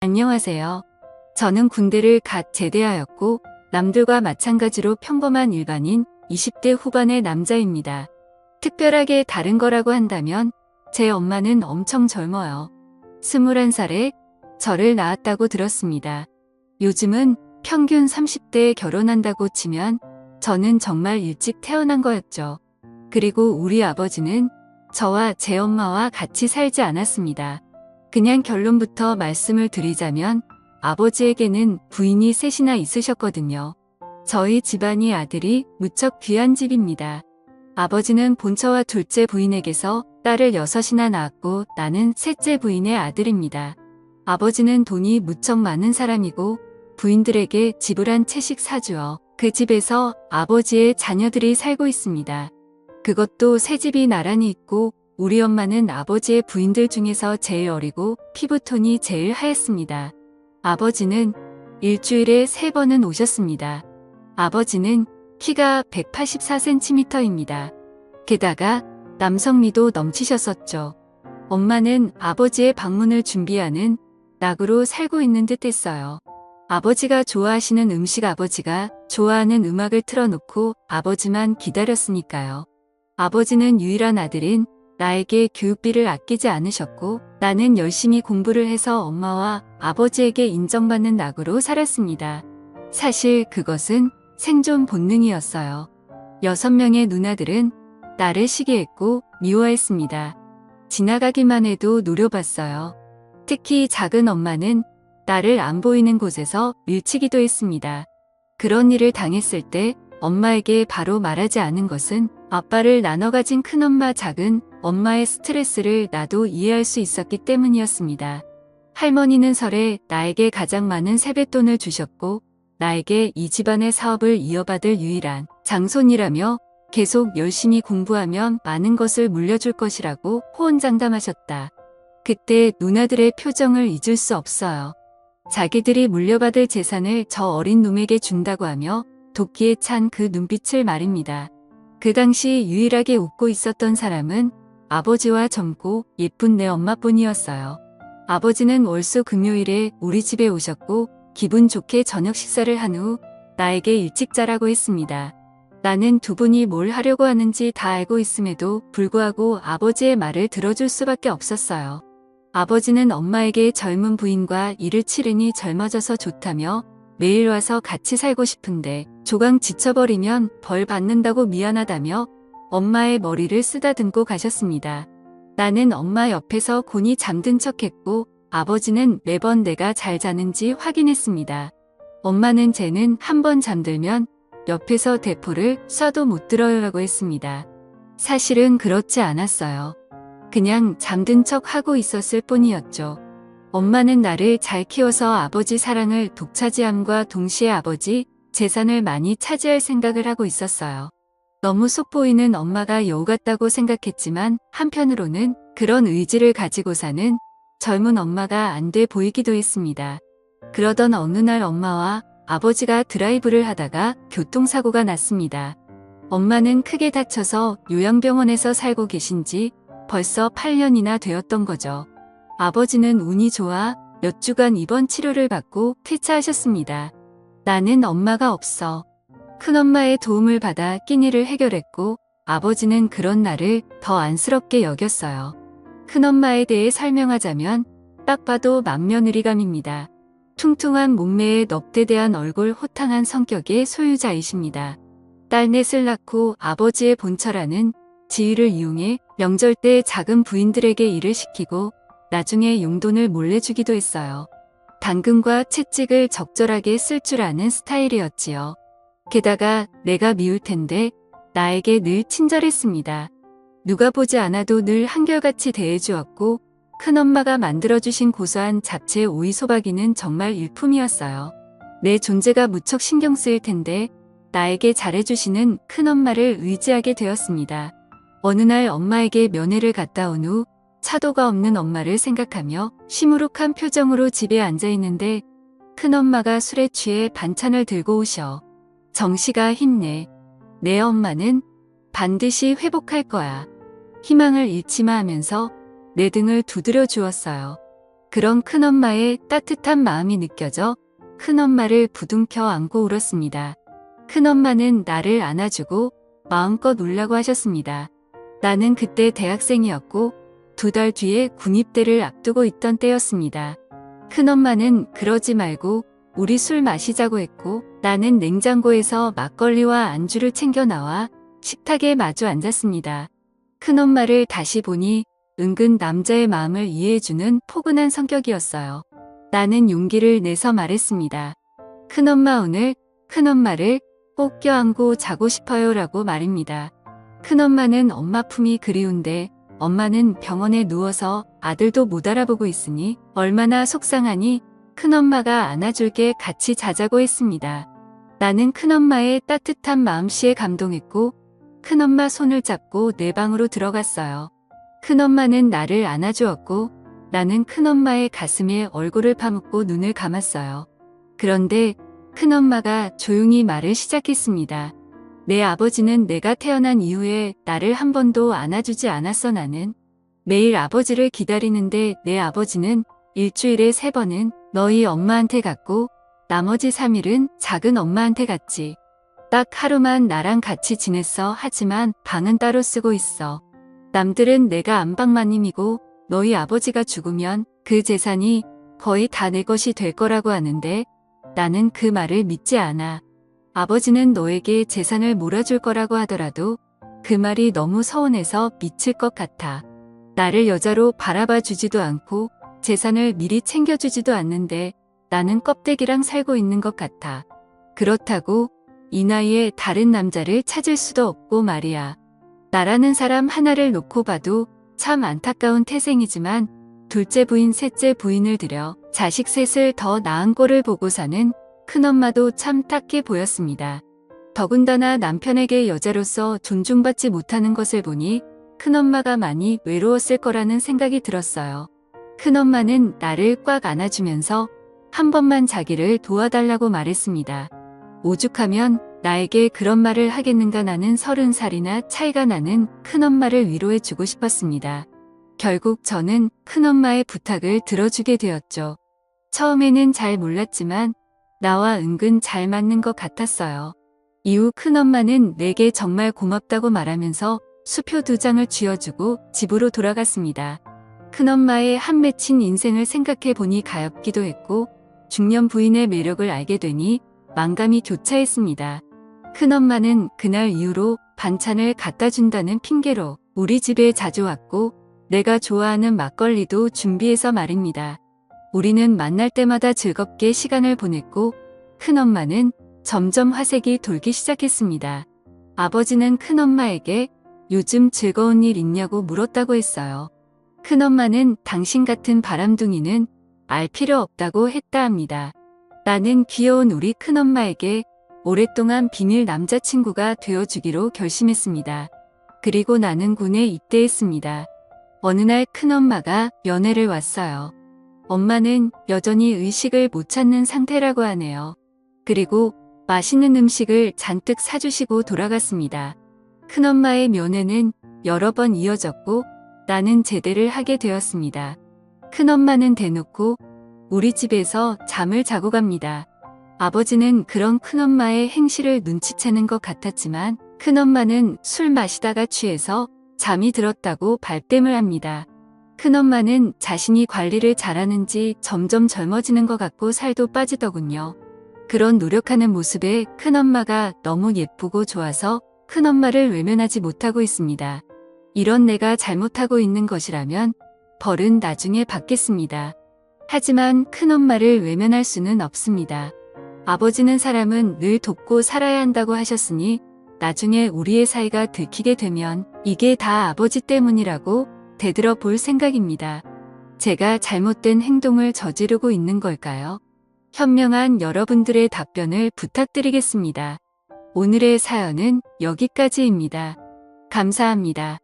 안녕하세요. 저는 군대를 갓 제대하였고 남들과 마찬가지로 평범한 일반인 20대 후반의 남자입니다. 특별하게 다른 거라고 한다면 제 엄마는 엄청 젊어요. 21살에 저를 낳았다고 들었습니다. 요즘은 평균 30대에 결혼한다고 치면 저는 정말 일찍 태어난 거였죠. 그리고 우리 아버지는 저와 제 엄마와 같이 살지 않았습니다. 그냥 결론부터 말씀을 드리자면 아버지에게는 부인이 셋이나 있으셨거든요. 저희 집안이 아들이 무척 귀한 집입니다. 아버지는 본처와 둘째 부인에게서 딸을 6이나 낳았고 나는 셋째 부인의 아들입니다. 아버지는 돈이 무척 많은 사람이고 부인들에게 집을 한 채씩 사주어 그 집에서 아버지의 자녀들이 살고 있습니다. 그것도 새 집이 나란히 있고 우리 엄마는 아버지의 부인들 중에서 제일 어리고 피부톤이 제일 하얗습니다. 아버지는 일주일에 3번은 오셨습니다. 아버지는 키가 184cm입니다. 게다가 남성미도 넘치셨었죠. 엄마는 아버지의 방문을 준비하는 낙으로 살고 있는 듯 했어요. 아버지가 좋아하시는 음식, 아버지가 좋아하는 음악을 틀어놓고 아버지만 기다렸으니까요. 아버지는 유일한 아들인 나에게 교육비를 아끼지 않으셨고 나는 열심히 공부를 해서 엄마와 아버지에게 인정받는 낙으로 살았습니다. 사실 그것은 생존 본능이었어요. 6명의 누나들은 나를 시기했고 미워했습니다. 지나가기만 해도 노려봤어요. 특히 작은 엄마는 나를 안 보이는 곳에서 밀치기도 했습니다. 그런 일을 당했을 때 엄마에게 바로 말하지 않은 것은 아빠를 나눠 가진 큰엄마, 작은 엄마의 스트레스를 나도 이해할 수 있었기 때문이었습니다. 할머니는 설에 나에게 가장 많은 세뱃돈을 주셨고 나에게 이 집안의 사업을 이어받을 유일한 장손이라며 계속 열심히 공부하면 많은 것을 물려줄 것이라고 호언장담하셨다. 그때 누나들의 표정을 잊을 수 없어요. 자기들이 물려받을 재산을 저 어린 놈에게 준다고 하며 도끼에 찬 그 눈빛을 말입니다. 그 당시 유일하게 웃고 있었던 사람은 아버지와 젊고 예쁜 내 엄마뿐이었어요. 아버지는 월수 금요일에 우리 집에 오셨고 기분 좋게 저녁 식사를 한 후 나에게 일찍 자라고 했습니다. 나는 두 분이 뭘 하려고 하는지 다 알고 있음에도 불구하고 아버지의 말을 들어줄 수밖에 없었어요. 아버지는 엄마에게 젊은 부인과 일을 치르니 젊어져서 좋다며 매일 와서 같이 살고 싶은데 조강 지쳐버리면 벌 받는다고 미안하다며 엄마의 머리를 쓰다듬고 가셨습니다. 나는 엄마 옆에서 곤히 잠든 척했고 아버지는 매번 내가 잘 자는지 확인했습니다. 엄마는 쟤는 한번 잠들면 옆에서 대포를 쏴도 못 들어요라고 했습니다. 사실은 그렇지 않았어요. 그냥 잠든 척 하고 있었을 뿐이었죠. 엄마는 나를 잘 키워서 아버지 사랑을 독차지함과 동시에 아버지 재산을 많이 차지할 생각을 하고 있었어요. 너무 속 보이는 엄마가 여우 같다고 생각했지만 한편으로는 그런 의지를 가지고 사는 젊은 엄마가 안 돼 보이기도 했습니다. 그러던 어느 날 엄마와 아버지가 드라이브를 하다가 교통사고가 났습니다. 엄마는 크게 다쳐서 요양병원에서 살고 계신 지 벌써 8년이나 되었던 거죠. 아버지는 운이 좋아 몇 주간 입원 치료를 받고 퇴짜하셨습니다. 나는 엄마가 없어 큰엄마의 도움을 받아 끼니를 해결했고 아버지는 그런 나를 더 안쓰럽게 여겼어요. 큰엄마에 대해 설명하자면 딱 봐도 맏며느리감입니다. 퉁퉁한 몸매에 넙대대한 얼굴, 호탕한 성격의 소유자이십니다. 딸 넷을 낳고 아버지의 본처라는 지위를 이용해 명절 때 작은 부인들에게 일을 시키고 나중에 용돈을 몰래 주기도 했어요. 당근과 채찍을 적절하게 쓸 줄 아는 스타일이었지요. 게다가 내가 미울 텐데 나에게 늘 친절했습니다. 누가 보지 않아도 늘 한결같이 대해주었고 큰엄마가 만들어주신 고소한 잡채 오이 소박이는 정말 일품이었어요. 내 존재가 무척 신경 쓰일 텐데 나에게 잘해주시는 큰엄마를 의지하게 되었습니다. 어느 날 엄마에게 면회를 갔다 온 후 차도가 없는 엄마를 생각하며 시무룩한 표정으로 집에 앉아있는데 큰엄마가 술에 취해 반찬을 들고 오셔. 정씨가 힘내. 내 엄마는 반드시 회복할 거야. 희망을 잃지 마 하면서 내 등을 두드려 주었어요. 그런 큰엄마의 따뜻한 마음이 느껴져 큰엄마를 부둥켜 안고 울었습니다. 큰엄마는 나를 안아주고 마음껏 울라고 하셨습니다. 나는 그때 대학생이었고 2달 뒤에 군입대를 앞두고 있던 때였습니다. 큰엄마는 그러지 말고 우리 술 마시자고 했고 나는 냉장고에서 막걸리와 안주를 챙겨 나와 식탁에 마주 앉았습니다. 큰엄마를 다시 보니 은근 남자의 마음을 이해해주는 포근한 성격이었어요. 나는 용기를 내서 말했습니다. 큰엄마 오늘 큰엄마를 꼭 껴안고 자고 싶어요 라고 말입니다. 큰엄마는 엄마 품이 그리운데 엄마는 병원에 누워서 아들도 못 알아보고 있으니 얼마나 속상하니 큰엄마가 안아줄게 같이 자자고 했습니다. 나는 큰엄마의 따뜻한 마음씨에 감동했고 큰엄마 손을 잡고 내 방으로 들어갔어요. 큰엄마는 나를 안아주었고 나는 큰엄마의 가슴에 얼굴을 파묻고 눈을 감았어요. 그런데 큰엄마가 조용히 말을 시작했습니다. 내 아버지는 내가 태어난 이후에 나를 한 번도 안아주지 않았어. 나는 매일 아버지를 기다리는데 내 아버지는 일주일에 3번은 너희 엄마한테 갔고 나머지 3일은 작은 엄마한테 갔지. 딱 하루만 나랑 같이 지냈어. 하지만 방은 따로 쓰고 있어. 남들은 내가 안방마님이고 너희 아버지가 죽으면 그 재산이 거의 다 내 것이 될 거라고 하는데 나는 그 말을 믿지 않아. 아버지는 너에게 재산을 몰아줄 거라고 하더라도 그 말이 너무 서운해서 미칠 것 같아. 나를 여자로 바라봐 주지도 않고 재산을 미리 챙겨주지도 않는데 나는 껍데기랑 살고 있는 것 같아. 그렇다고 이 나이에 다른 남자를 찾을 수도 없고 말이야. 나라는 사람 하나를 놓고 봐도 참 안타까운 태생이지만 둘째 부인, 셋째 부인을 들여 자식 셋을 더 낳은 꼴을 보고 사는 큰엄마도 참 딱해 보였습니다. 더군다나 남편에게 여자로서 존중받지 못하는 것을 보니 큰엄마가 많이 외로웠을 거라는 생각이 들었어요. 큰엄마는 나를 꽉 안아주면서 한 번만 자기를 도와달라고 말했습니다. 오죽하면 나에게 그런 말을 하겠는가. 나는 30살이나 차이가 나는 큰엄마를 위로해주고 싶었습니다. 결국 저는 큰엄마의 부탁을 들어주게 되었죠. 처음에는 잘 몰랐지만 나와 은근 잘 맞는 것 같았어요. 이후 큰엄마는 내게 정말 고맙다고 말하면서 수표 2장을 쥐어주고 집으로 돌아갔습니다. 큰엄마의 한 맺힌 인생을 생각해 보니 가엾기도 했고 중년 부인의 매력을 알게 되니 만감이 교차했습니다. 큰엄마는 그날 이후로 반찬을 갖다 준다는 핑계로 우리 집에 자주 왔고 내가 좋아하는 막걸리도 준비해서 말입니다. 우리는 만날 때마다 즐겁게 시간을 보냈고 큰엄마는 점점 화색이 돌기 시작했습니다. 아버지는 큰엄마에게 요즘 즐거운 일 있냐고 물었다고 했어요. 큰엄마는 당신 같은 바람둥이는 알 필요 없다고 했다 합니다. 나는 귀여운 우리 큰엄마에게 오랫동안 비밀 남자친구가 되어주기로 결심했습니다. 그리고 나는 군에 입대했습니다. 어느 날 큰엄마가 면회를 왔어요. 엄마는 여전히 의식을 못 찾는 상태라고 하네요. 그리고 맛있는 음식을 잔뜩 사주시고 돌아갔습니다. 큰엄마의 면회는 여러 번 이어졌고 나는 제대를 하게 되었습니다. 큰엄마는 대놓고 우리 집에서 잠을 자고 갑니다. 아버지는 그런 큰엄마의 행실을 눈치채는 것 같았지만 큰엄마는 술 마시다가 취해서 잠이 들었다고 발뺌을 합니다. 큰엄마는 자신이 관리를 잘하는지 점점 젊어지는 것 같고 살도 빠지더군요. 그런 노력하는 모습에 큰엄마가 너무 예쁘고 좋아서 큰엄마를 외면하지 못하고 있습니다. 이런 내가 잘못하고 있는 것이라면 벌은 나중에 받겠습니다. 하지만 큰엄마를 외면할 수는 없습니다. 아버지는 사람은 늘 돕고 살아야 한다고 하셨으니 나중에 우리의 사이가 들키게 되면 이게 다 아버지 때문이라고 되들어 볼 생각입니다. 제가 잘못된 행동을 저지르고 있는 걸까요? 현명한 여러분들의 답변을 부탁드리겠습니다. 오늘의 사연은 여기까지입니다. 감사합니다.